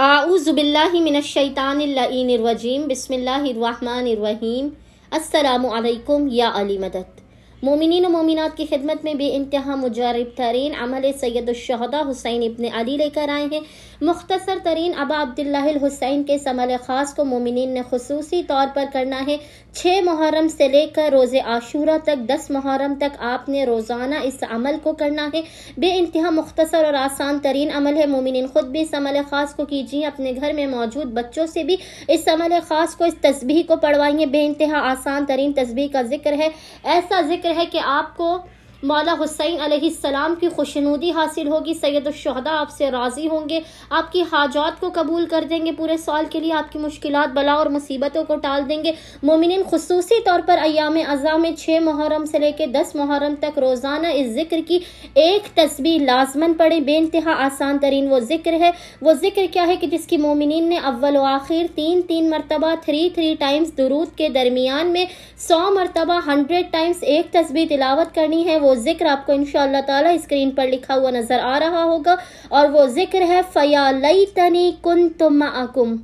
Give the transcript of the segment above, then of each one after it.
आऊज़ु बिल्लाहि मिनश शैतानिर रजीम बिस्मिल्लाहिर रहमानिर रहीम। अस्सलामु अलैकुम या अली मदद। मोमिनीन व मोमिनात की खिदमत में बेइंतहा मुजारिब तरीन अमल सैयदुश्शहदा हुसैन इब्न अली लेकर आए हैं। मुख्तसर तरीन अबा अब्दुल्लाहिल हुसैन के इस अमल ख़ास को मोमिनीन ने खुसूसी तौर पर करना है। 6 मुहर्रम से लेकर रोज़े आशूरा तक 10 मुहर्रम तक आपने रोज़ाना इस अमल को करना है। बेइंतहा मुख्तसर और आसान तरीन अमल है। मोमिनीन खुद भी इस अमल ख़ास को कीजिए, अपने घर में मौजूद बच्चों से भी इस अमल ख़ास को, इस तस्बीह को पढ़वाइए। बेइंतहा आसान तरीन तस्बीह का जिक्र है। ऐसा जिक्र है कि आपको मौला हुसैन अलैहिस्सलाम की खुशनुदी हासिल होगी। सैयदुश्शुहदा आपसे राज़ी होंगे, आपकी हाजात को कबूल कर देंगे, पूरे साल के लिए आपकी मुश्किलात बला और मुसीबतों को टाल देंगे। मोमिनीन खुसूसी तौर पर अय्याम अज़ा में 6 मुहर्रम से लेकर 10 मुहर्रम तक रोज़ाना इस जिक्र की एक तस्बीह लाजमन पढ़ें। बेइंतहा आसान तरीन वो जिक्र है। वो जिक्र क्या है कि जिसकी मोमिनीन ने अव्वल व आखिर 3 मरतबा 3 टाइम्स दुरूद के दरमियान में 100 मरतबा 100 टाइम्स एक तस्बीह तिलावत करनी है। वो जिक्र आपको इंशाअल्लाह ताला स्क्रीन पर लिखा हुआ नजर आ रहा होगा और वो जिक्र है फया लैतनी कुन्तु मअकुम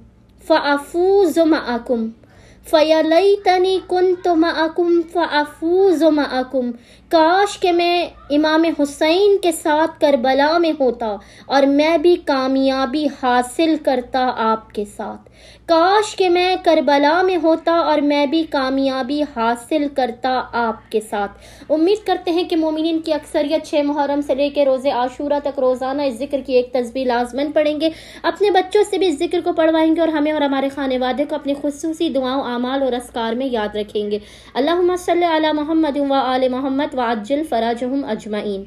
फअफूज़ु मअकुम, फया लैतनी कुन्तु मअकुम फअफूज़ु मअकुम। काश के मैं इमाम हुसैन के साथ करबला में होता और मैं भी कामयाबी हासिल करता आपके साथ। काश के मैं करबला में होता और मैं भी कामयाबी हासिल करता आपके साथ। उम्मीद करते हैं कि मोमिनीन की अक्सरियत 6 मुहर्रम से लेकर रोज़े आशूरा तक रोज़ाना इस जिक्र की एक तस्बीह लाजमन पढ़ेंगे, अपने बच्चों से भी इस जिक्र को पढ़वाएंगे और हमें और हमारे खानेवादे को अपनी खुसूसी दुआओं, आमाल और अस्कार में याद रखेंगे। अल्लाहुम्मा सल्ली अला मुहम्मद व आले मुहम्मद व अज्जिल फराजहुम अजमईन।